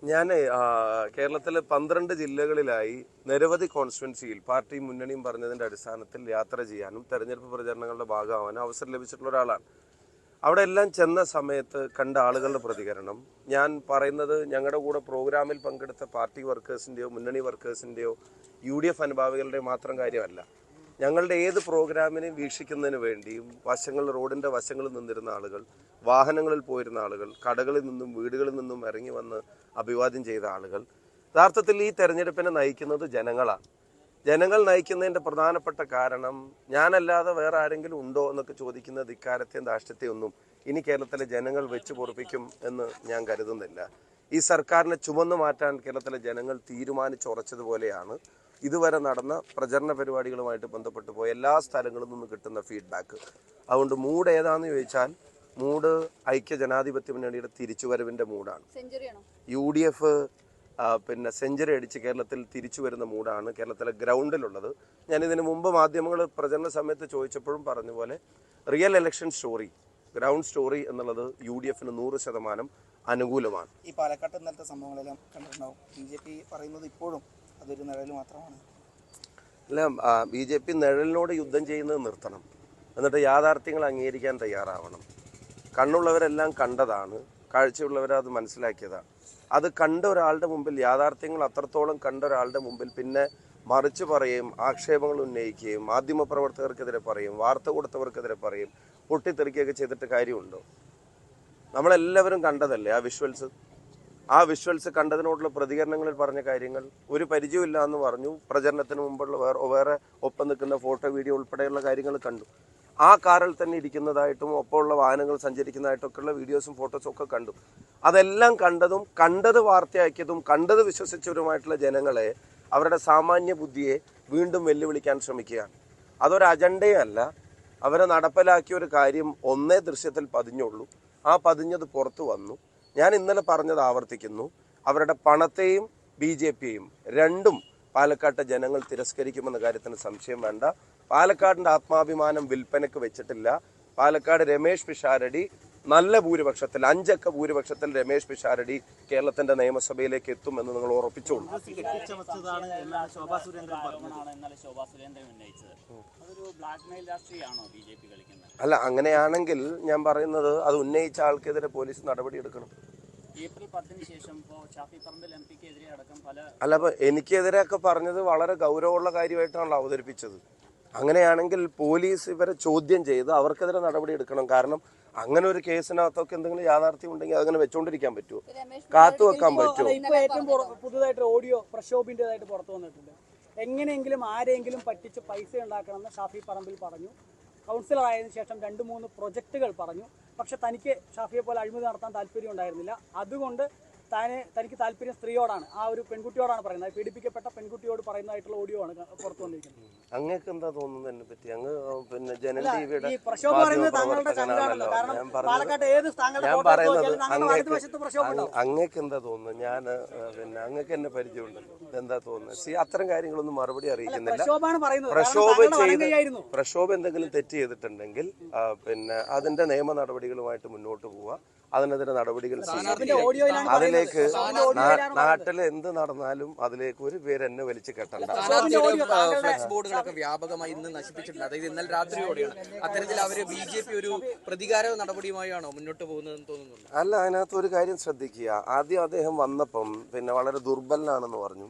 ഞാൻ കേരളത്തിലെ 12 ജില്ലകളിലായി നിരവധി കോൺസ്റ്റിറ്റ്യുവൻസിയിൽ പാർട്ടി മുന്നണിയും പറഞ്ഞതിൻ്റെ അടിസ്ഥാനത്തിൽ യാത്ര ചെയ്യാനും തെരഞ്ഞെടുപ്പ് പ്രചരണങ്ങളുടെ ഭാഗമാവാനും അവസരം ലഭിച്ചിട്ടുള്ള ഒരാളാണ്. അവിടെ എല്ലാം ചെന്ന സമയത്ത് കണ്ട ആളുകളുടെ പ്രതികരണം, ഞാൻ പറയുന്നത് ഞങ്ങളുടെ കൂടെ പ്രോഗ്രാമിൽ പങ്കെടുത്ത പാർട്ടി വർക്കേഴ്സിൻ്റെയോ മുന്നണി വർക്കേഴ്സിൻ്റെയോ UDF അനുഭാവികളുടെ മാത്രം കാര്യമല്ല. ഞങ്ങളുടെ ഏത് പ്രോഗ്രാമിനെയും വീക്ഷിക്കുന്നതിന് വേണ്ടിയും റോഡിൻ്റെ വശങ്ങളിൽ നിന്നിരുന്ന ആളുകൾ, വാഹനങ്ങളിൽ പോയിരുന്ന ആളുകൾ, കടകളിൽ നിന്നും വീടുകളിൽ നിന്നും ഇറങ്ങി വന്ന് അഭിവാദ്യം ചെയ്ത ആളുകൾ, യഥാർത്ഥത്തിൽ ഈ തെരഞ്ഞെടുപ്പിനെ നയിക്കുന്നത് ജനങ്ങളാണ്. ജനങ്ങൾ നയിക്കുന്നതിൻ്റെ പ്രധാനപ്പെട്ട കാരണം ഞാനല്ലാതെ വേറെ ആരെങ്കിലും ഉണ്ടോ എന്നൊക്കെ ചോദിക്കുന്നത് ഇക്കാര്യത്തെയും ധാർഷ്ട്യത്തെയൊന്നും ഇനി കേരളത്തിലെ ജനങ്ങൾ വെച്ച് പൊറുപ്പിക്കും എന്ന് ഞാൻ കരുതുന്നില്ല. ഈ സർക്കാരിനെ ചുമന്നു മാറ്റാൻ കേരളത്തിലെ ജനങ്ങൾ തീരുമാനിച്ചുറച്ചതുപോലെയാണ് ഇതുവരെ നടന്ന പ്രചരണ പരിപാടികളുമായിട്ട് ബന്ധപ്പെട്ട് പോയ എല്ലാ സ്ഥലങ്ങളിൽ നിന്നും കിട്ടുന്ന ഫീഡ്ബാക്ക്. അതുകൊണ്ട് മൂഡ് ഏതാണെന്ന് ചോദിച്ചാൽ മൂഡ് ഐക്യ ജനാധിപത്യ മുന്നണിയുടെ തിരിച്ചുവരവിൻ്റെ മൂഡാണ്. UDF പിന്നെ സെഞ്ചുറി അടിച്ച് കേരളത്തിൽ തിരിച്ചു വരുന്ന മൂഡാണ് കേരളത്തിലെ ഗ്രൗണ്ടിലുള്ളത്. ഞാനിതിനു മുമ്പ് മാധ്യമങ്ങൾ പ്രചരണ സമയത്ത് ചോദിച്ചപ്പോഴും പറഞ്ഞ പോലെ real election story, ground story എന്നുള്ളത് UDFന് 100% അനുകൂലമാണ്. ഈ പാലക്കാട്ട് ഇന്നലത്തെ സംഭവങ്ങളെല്ലാം കണ്ടിട്ടുണ്ടാവും. BJP പറയുന്നത് ഇപ്പോഴും അതൊരു നിഴൽ മാത്രമാണ്. അല്ല, BJP നിഴലിനോട് യുദ്ധം ചെയ്യുന്നത് നിർത്തണം, എന്നിട്ട് യാഥാർത്ഥ്യങ്ങൾ അംഗീകരിക്കാൻ തയ്യാറാവണം. കണ്ണുള്ളവരെല്ലാം കണ്ടതാണ്, കാഴ്ചയുള്ളവരത് മനസ്സിലാക്കിയതാണ്. അത് കണ്ട ഒരാളുടെ മുമ്പിൽ, യാഥാർത്ഥ്യങ്ങൾ അത്രത്തോളം കണ്ട ഒരാളുടെ മുമ്പിൽ പിന്നെ മറിച്ച് പറയുകയും ആക്ഷേപങ്ങൾ ഉന്നയിക്കുകയും മാധ്യമപ്രവർത്തകർക്കെതിരെ പറയും, വാർത്ത കൊടുത്തവർക്കെതിരെ പറയും, പൊട്ടിത്തെറിക്കുകയൊക്കെ ചെയ്തിട്ട് കാര്യമുണ്ടോ? നമ്മളെല്ലാവരും കണ്ടതല്ലേ ആ വിഷ്വൽസ് കണ്ടതിനോടുള്ള പ്രതികരണങ്ങളിൽ പറഞ്ഞ കാര്യങ്ങൾ. ഒരു പരിചയമില്ല എന്ന് പറഞ്ഞു, പ്രചരണത്തിന് മുമ്പുള്ള വേറെ ഒപ്പം നിൽക്കുന്ന ഫോട്ടോ വീഡിയോ ഉൾപ്പെടെയുള്ള കാര്യങ്ങൾ കണ്ടു. ആ കാറിൽ തന്നെ ഇരിക്കുന്നതായിട്ടും ഒപ്പമുള്ള വാഹനങ്ങൾ സഞ്ചരിക്കുന്നതായിട്ടൊക്കെയുള്ള വീഡിയോസും ഫോട്ടോസും ഒക്കെ കണ്ടു. അതെല്ലാം കണ്ടത് വാർത്തയാക്കിയതും കണ്ടത് വിശ്വസിച്ചവരുമായിട്ടുള്ള ജനങ്ങളെ, അവരുടെ സാമാന്യ ബുദ്ധിയെ വീണ്ടും വെല്ലുവിളിക്കാൻ ശ്രമിക്കുകയാണ്. അതൊരു അജണ്ടയേ അല്ല. അവരെ നടപ്പിലാക്കിയ ഒരു കാര്യം ഒന്നേ ദൃശ്യത്തിൽ പതിഞ്ഞുള്ളൂ. ആ പതിഞ്ഞത് പുറത്തു വന്നു. ഞാൻ ഇന്നലെ പറഞ്ഞത് ആവർത്തിക്കുന്നു, അവരുടെ പണത്തെയും BJPയെയും രണ്ടും പാലക്കാട്ടെ ജനങ്ങൾ തിരസ്കരിക്കുമെന്ന കാര്യത്തിന് സംശയം വേണ്ട. പാലക്കാടിൻ്റെ ആത്മാഭിമാനം വിൽപ്പനയ്ക്ക് വെച്ചിട്ടില്ല. പാലക്കാട് രമേശ് പിഷാരടി നല്ല ഭൂരിപക്ഷത്തിൽ, 5 അക്ക ഭൂരിപക്ഷത്തിൽ രമേശ് പിഷാരടി കേരളത്തിന്റെ നിയമസഭയിലേക്ക് എത്തുമെന്ന് നിങ്ങൾ ഉറപ്പിച്ചോളൂ. അല്ല, അങ്ങനെയാണെങ്കിൽ ഞാൻ പറയുന്നത് അത് ഉന്നയിച്ച ആൾക്കെതിരെ പോലീസ് നടപടി എടുക്കണം. അല്ല, അപ്പൊ എനിക്കെതിരെയൊക്കെ പറഞ്ഞത് വളരെ ഗൗരവമുള്ള കാര്യമായിട്ടാണല്ലോ അവതരിപ്പിച്ചത്. അങ്ങനെയാണെങ്കിൽ പോലീസ് ഇവരെ ചോദ്യം ചെയ്ത് അവർക്കെതിരെ നടപടി എടുക്കണം. കാരണം അങ്ങനെ ഒരു കേസിനകത്തൊക്കെ എന്തെങ്കിലും യാഥാർത്ഥ്യം ഉണ്ടെങ്കിൽ അങ്ങനെ വെച്ചോണ്ടിരിക്കാൻ പറ്റുമോ? കാത്തു വെക്കാൻ പറ്റുമോ? ഏറ്റവും പുതുതായിട്ട് ഓഡിയോ പ്രക്ഷോഭിന്റേതായിട്ട് പുറത്തു വന്നിട്ടുണ്ട്. എങ്ങനെയെങ്കിലും ആരെങ്കിലും പറ്റിച്ച് പൈസ ഉണ്ടാക്കണമെന്ന് ഷാഫി പറമ്പിൽ പറഞ്ഞു. കൗൺസിലർ ആയതിനു ശേഷം 2-3 പ്രൊജക്ടുകൾ പറഞ്ഞു. പക്ഷെ തനിക്ക് ഷാഫിയെ പോലെ അഴിമതി നടത്താൻ താല്പര്യം ഉണ്ടായിരുന്നില്ല. അതുകൊണ്ട് തനിക്ക് താല്പര്യം സ്ത്രീയോടാണ്, ആ ഒരു പെൺകുട്ടിയോടാണ് പറയുന്നത്. പീഡിപ്പിക്കപ്പെട്ട പെൺകുട്ടിയോട് പറയുന്നതായിട്ടുള്ള ഓഡിയോ ആണ് പുറത്തു വന്നിരിക്കുന്നത്. അങ്ങക്ക് എന്താ തോന്നുന്നത് എന്നെ പറ്റി? അങ്ങ് പിന്നെ അങ്ങക്ക് എന്താ തോന്നുന്നത്? ഞാൻ പിന്നെ അങ്ങക്ക് എന്നെ പരിചയമുണ്ടല്ലോ, എന്താ തോന്നുന്നത്? അത്തരം കാര്യങ്ങളൊന്നും മറുപടി അറിയിക്കുന്നില്ല. പ്രക്ഷോഭം എന്തെങ്കിലും തെറ്റ് ചെയ്തിട്ടുണ്ടെങ്കിൽ പിന്നെ അതിന്റെ നിയമ നടപടികളുമായിട്ട് മുന്നോട്ട് പോവുക, അതിനെതിരെ നടപടികൾ സ്വീകരിക്കുക. അതിലേക്ക് നാട്ടിൽ എന്ത് നടന്നാലും അതിലേക്ക് ഒരു പേര് എന്നെ വലിച്ചു കെട്ടണ്ട. ഫ്ലെക്സ് ബോർഡുകളൊക്കെ വ്യാപകമായി ഇന്ന് നശിപ്പിച്ചിട്ടുണ്ട്. അതായത് ഇന്നലെ രാത്രിയോടെയാണ്. അത്തരത്തിൽ അവര് BJP ഒരു പ്രതികാര നടപടിയുമായാണോ മുന്നോട്ട് പോകുന്നതെന്ന് തോന്നുന്നുണ്ട്? അല്ല, അതിനകത്ത് ഒരു കാര്യം ശ്രദ്ധിക്കുക. ആദ്യം അദ്ദേഹം വന്നപ്പം പിന്നെ വളരെ ദുർബലനാണെന്ന് പറഞ്ഞു.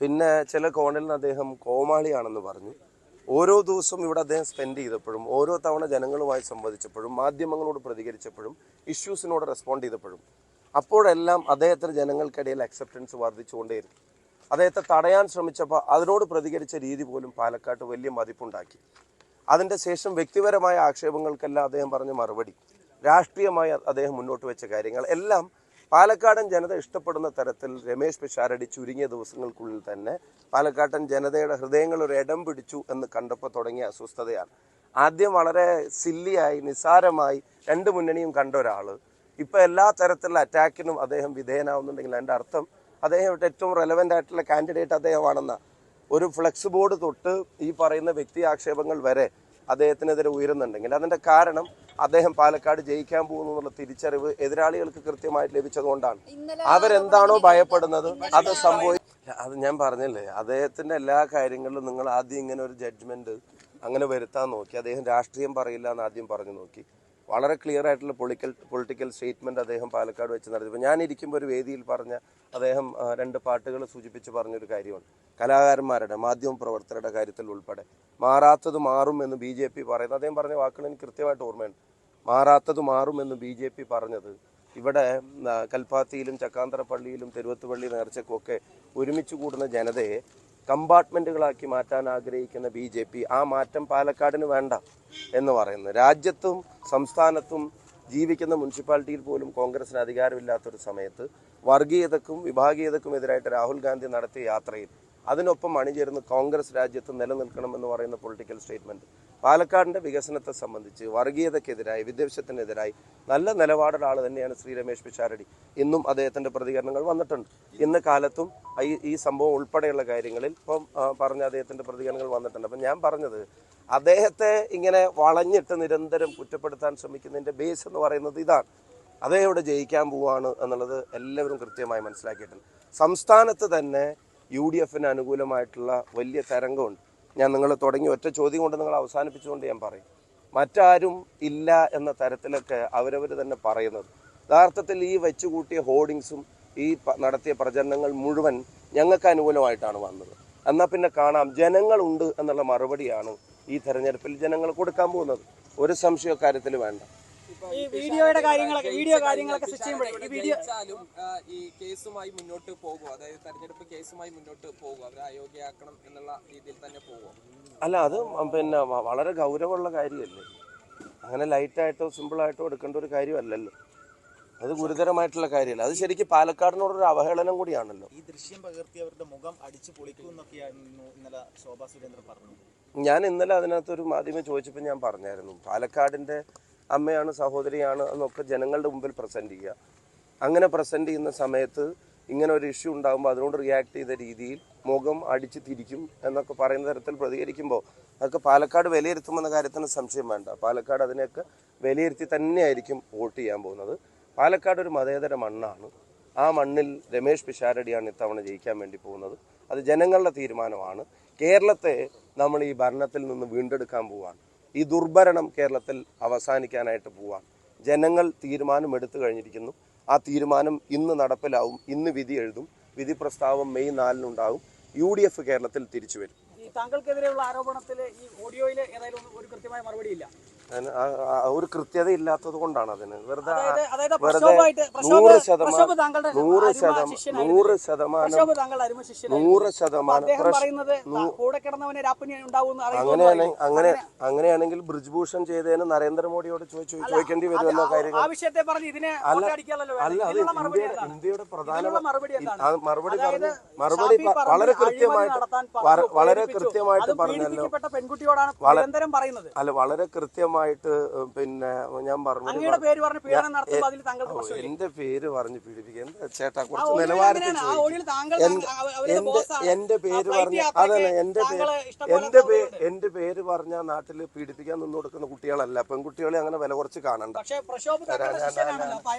പിന്നെ ചില കോണിൽ നിന്ന് അദ്ദേഹം കോമാളിയാണെന്ന് പറഞ്ഞു. ഓരോ ദിവസവും ഇവിടെ അദ്ദേഹം സ്പെൻഡ് ചെയ്തപ്പോഴും, ഓരോ തവണ ജനങ്ങളുമായി സംവദിച്ചപ്പോഴും, മാധ്യമങ്ങളോട് പ്രതികരിച്ചപ്പോഴും, ഇഷ്യൂസിനോട് റെസ്പോണ്ട് ചെയ്തപ്പോഴും, അപ്പോഴെല്ലാം അദ്ദേഹത്തിന് ജനങ്ങൾക്കിടയിൽ അക്സെപ്റ്റൻസ് വർദ്ധിച്ചുകൊണ്ടേയിരുന്നു. അദ്ദേഹത്തെ തടയാൻ ശ്രമിച്ചപ്പോൾ അതിനോട് പ്രതികരിച്ച രീതി പോലും പാലക്കാട്ട് വലിയ മതിപ്പുണ്ടാക്കി. അതിൻ്റെ ശേഷം വ്യക്തിപരമായ ആക്ഷേപങ്ങൾക്കെല്ലാം അദ്ദേഹം പറഞ്ഞ മറുപടി, രാഷ്ട്രീയമായി അദ്ദേഹം മുന്നോട്ട് വെച്ച കാര്യങ്ങൾ എല്ലാം പാലക്കാടൻ ജനത ഇഷ്ടപ്പെടുന്ന തരത്തിൽ രമേശ് പിഷാരടി ചുരുങ്ങിയ ദിവസങ്ങൾക്കുള്ളിൽ തന്നെ പാലക്കാട്ടൻ ജനതയുടെ ഹൃദയങ്ങൾ ഒരു ഇടം പിടിച്ചു എന്ന് കണ്ടപ്പോൾ തുടങ്ങിയ അസ്വസ്ഥതയാണ്. ആദ്യം വളരെ സില്ലിയായി നിസ്സാരമായി 2 മുന്നണിയും കണ്ട ഒരാൾ ഇപ്പം എല്ലാ തരത്തിലുള്ള അറ്റാക്കിനും അദ്ദേഹം വിധേയനാവുന്നുണ്ടെങ്കിൽ അതിൻ്റെ അർത്ഥം അദ്ദേഹം ഏറ്റവും റെലവൻ്റ് ആയിട്ടുള്ള കാൻഡിഡേറ്റ് അദ്ദേഹമാണെന്ന. ഒരു ഫ്ലെക്സ് ബോർഡ് തൊട്ട് ഈ പറയുന്ന വ്യക്തി ആക്ഷേപങ്ങൾ വരെ അദ്ദേഹത്തിനെതിരെ ഉയരുന്നുണ്ടെങ്കിൽ അതിന്റെ കാരണം അദ്ദേഹം പാലക്കാട് ജയിക്കാൻ പോകുന്നു എന്നുള്ള തിരിച്ചറിവ് എതിരാളികൾക്ക് കൃത്യമായിട്ട് ലഭിച്ചതുകൊണ്ടാണ്. അവരെന്താണോ ഭയപ്പെടുന്നത് അത് അത് ഞാൻ പറഞ്ഞില്ലേ, അദ്ദേഹത്തിന്റെ എല്ലാ കാര്യങ്ങളിലും നിങ്ങൾ ആദ്യം ഇങ്ങനെ ഒരു ജഡ്ജ്മെന്റ് അങ്ങനെ വരുത്താൻ നോക്കി. അദ്ദേഹം രാഷ്ട്രീയം പറയില്ല എന്ന് ആദ്യം പറഞ്ഞു നോക്കി. വളരെ ക്ലിയർ ആയിട്ടുള്ള പൊളിറ്റിക്കൽ സ്റ്റേറ്റ്മെന്റ് അദ്ദേഹം പാലക്കാട് വെച്ച് നടത്തിയപ്പോൾ ഞാൻ ഇരിക്കുമ്പോൾ ഒരു വേദിയിൽ പറഞ്ഞ അദ്ദേഹം 2 പാട്ടുകൾ സൂചിപ്പിച്ച് പറഞ്ഞൊരു കാര്യമാണ്. കലാകാരന്മാരുടെ മാധ്യമ പ്രവർത്തകരുടെ കാര്യത്തിൽ ഉൾപ്പെടെ മാറാത്തത് മാറും എന്ന് BJP പറയുന്നത്, അദ്ദേഹം പറഞ്ഞ വാക്കുകൾ എനിക്ക് കൃത്യമായിട്ട് ഓർമ്മയുണ്ട്. മാറാത്തത് മാറും എന്ന് BJP പറഞ്ഞത് ഇവിടെ കൽപ്പാത്തിയിലും ചക്കാന്തറപ്പള്ളിയിലും തെരുവത്തുപള്ളി നേർച്ചക്കുമൊക്കെ ഒരുമിച്ച് കൂടുന്ന ജനതയെ കമ്പാർട്ട്മെന്റുകളാക്കി മാറ്റാൻ ആഗ്രഹിക്കുന്ന BJP ആ മാറ്റം പാലക്കാടിന് വേണ്ട എന്ന് പറയുന്നത്. രാജ്യത്തും സംസ്ഥാനത്തും ജീവിക്കുന്ന മുനിസിപ്പാലിറ്റിയിൽ പോലും കോൺഗ്രസിന് അധികാരമില്ലാത്തൊരു സമയത്ത് വർഗീയതക്കും വിഭാഗീയതക്കും എതിരായിട്ട് രാഹുൽ ഗാന്ധി നടത്തിയ യാത്രയിൽ അതിനൊപ്പം അണിചേർന്ന് കോൺഗ്രസ് രാജ്യത്ത് നിലനിൽക്കണം എന്ന് പറയുന്ന പൊളിറ്റിക്കൽ സ്റ്റേറ്റ്മെന്റ് പാലക്കാടിന്റെ വികസനത്തെ സംബന്ധിച്ച് വർഗീയതയ്ക്കെതിരായി വിദ്വേഷത്തിനെതിരായി നല്ല നിലപാടുള്ള ആൾ തന്നെയാണ് ശ്രീ രമേശ് പിഷാരടി. ഇന്നും അദ്ദേഹത്തിന്റെ പ്രതികരണങ്ങൾ വന്നിട്ടുണ്ട്. ഇന്ന് കാലത്തും ഈ സംഭവം ഉൾപ്പെടെയുള്ള കാര്യങ്ങളിൽ ഇപ്പം പറഞ്ഞ അദ്ദേഹത്തിന്റെ പ്രതികരണങ്ങൾ വന്നിട്ടുണ്ട്. അപ്പം ഞാൻ പറഞ്ഞത് അദ്ദേഹത്തെ ഇങ്ങനെ വളഞ്ഞിട്ട് നിരന്തരം കുറ്റപ്പെടുത്താൻ ശ്രമിക്കുന്നതിന്റെ ബേസ് എന്ന് പറയുന്നത് ഇതാണ്. അദ്ദേഹം ഇവിടെ ജയിക്കാൻ പോവാണ് എന്നുള്ളത് എല്ലാവരും കൃത്യമായി മനസ്സിലാക്കിയിട്ടുണ്ട്. സംസ്ഥാനത്ത് തന്നെ UDFന് അനുകൂലമായിട്ടുള്ള വലിയ തരംഗമുണ്ട്. ഞാൻ നിങ്ങൾ തുടങ്ങി ഒറ്റ ചോദ്യം കൊണ്ട് നിങ്ങൾ അവസാനിപ്പിച്ചുകൊണ്ട് ഞാൻ പറയും, മറ്റാരും ഇല്ല എന്ന തരത്തിലൊക്കെ അവരവർ തന്നെ പറയുന്നത്. യഥാർത്ഥത്തിൽ ഈ വെച്ചുകൂട്ടിയ ഹോർഡിങ്സും ഈ നടത്തിയ പ്രചരണങ്ങൾ മുഴുവൻ ഞങ്ങൾക്ക് അനുകൂലമായിട്ടാണ് വന്നത്. എന്നാൽ പിന്നെ കാണാം, ജനങ്ങളുണ്ട് എന്നുള്ള മറുപടിയാണ് ഈ തെരഞ്ഞെടുപ്പിൽ ജനങ്ങൾ കൊടുക്കാൻ പോകുന്നത്. ഒരു സംശയ കാര്യത്തിൽ വേണ്ട. ഈ വീഡിയോയുടെ കാര്യങ്ങളൊക്കെ ഈ കേസുമായി മുന്നോട്ട് പോകും, അതായത് തെരഞ്ഞെടുപ്പ് കേസുമായി മുന്നോട്ട് പോകും, അവരെ അയോഗ്യയാക്കണം എന്നുള്ള രീതിയിൽ തന്നെ പോകും. അല്ല, അത് പിന്നെ വളരെ ഗൗരവമുള്ള കാര്യമല്ലേ. അങ്ങനെ ലൈറ്റായിട്ടോ സിമ്പിളായിട്ടോ എടുക്കേണ്ട ഒരു കാര്യമല്ലല്ലോ. അത് ഗുരുതരമായിട്ടുള്ള കാര്യമല്ല. അത് ശരിക്കും പാലക്കാടിനോടൊരു അവഹേളനം കൂടിയാണല്ലോ. ഈ ദൃശ്യം പകർത്തിയവരുടെ മുഖം അടിച്ചു പൊളിക്കുമെന്നൊക്കെയായിരുന്നു ഇന്നലെ ശോഭാ സുരേന്ദ്രൻ പറഞ്ഞു. ഞാൻ ഇന്നലെ അതിനകത്തൊരു മാധ്യമം ചോദിച്ചപ്പോൾ ഞാൻ പറഞ്ഞായിരുന്നു, പാലക്കാടിന്റെ അമ്മയാണ് സഹോദരിയാണ് എന്നൊക്കെ ജനങ്ങളുടെ മുമ്പിൽ പ്രസന്റ് ചെയ്യുക. അങ്ങനെ പ്രസന്റ് ചെയ്യുന്ന സമയത്ത് ഇങ്ങനെ ഒരു ഇഷ്യൂ ഉണ്ടാകുമ്പോൾ അതിനോട് റിയാക്ട് ചെയ്ത രീതിയിൽ മുഖം അടിച്ച് തിരിക്കും എന്നൊക്കെ പറയുന്ന തരത്തിൽ പ്രതികരിക്കുമ്പോൾ അതൊക്കെ പാലക്കാട് വിലയിരുത്തുമെന്ന കാര്യത്തിന് സംശയം വേണ്ട. പാലക്കാട് അതിനെയൊക്കെ വിലയിരുത്തി തന്നെയായിരിക്കും വോട്ട് ചെയ്യാൻ പോകുന്നത്. പാലക്കാട് ഒരു മതേതര മണ്ണാണ്. ആ മണ്ണിൽ രമേശ് പിഷാരടിയാണ് ഇത്തവണ ജയിക്കാൻ വേണ്ടി പോകുന്നത്. അത് ജനങ്ങളുടെ തീരുമാനമാണ്. കേരളത്തെ നമ്മൾ ഈ ഭരണത്തിൽ നിന്ന് വീണ്ടെടുക്കാൻ പോവാണ്. ഈ ദുർഭരണം കേരളത്തിൽ അവസാനിക്കാനായിട്ട് പോവാണ്. ജനങ്ങൾ തീരുമാനം എടുത്തു കഴിഞ്ഞിരിക്കുന്നു. ആ തീരുമാനം ഇന്ന് നടപ്പിലാവും. ഇന്ന് വിധി എഴുതും. വിധി പ്രസ്താവം മെയ് 4-നുണ്ടാകും. UDF കേരളത്തിൽ തിരിച്ചു വരും. താങ്കൾക്കെതിരെയുള്ള ആരോപണത്തിൽ ഈ ഓഡിയോയിൽ ഏതായാലും ഒരു കൃത്യമായ മറുപടി ഇല്ല. ഒരു കൃത്യത ഇല്ലാത്തത് കൊണ്ടാണ് അതിന് വെറുതെ 100% അങ്ങനെയാണെങ്കിൽ ബ്രിജ്ഭൂഷൺ ചെയ്തതിന് നരേന്ദ്രമോദിയോട് ചോദിക്കേണ്ടി വരുമല്ലോ കാര്യങ്ങൾ. അല്ല, അത് ഇന്ത്യയുടെ പ്രധാന മറുപടി വളരെ കൃത്യമായിട്ട് പറഞ്ഞല്ലോ. പെൺകുട്ടിയോടാണ് നിരന്തരം പറയുന്നത്. അല്ല, വളരെ കൃത്യമായിട്ട് പിന്നെ ഞാൻ പറഞ്ഞു, എന്റെ പേര് പറഞ്ഞ് പീഡിപ്പിക്കുക എന്താ ചേട്ടാ, കുറച്ച് നിലവാരത്തിൽ എന്റെ പേര് പറഞ്ഞ അതല്ല, എന്റെ പേര് പറഞ്ഞ നാട്ടിൽ പീഡിപ്പിക്കാൻ നിന്ന് കൊടുക്കുന്ന കുട്ടികളല്ല. പെൺകുട്ടികളെ അങ്ങനെ വില കുറച്ച് കാണണ്ട.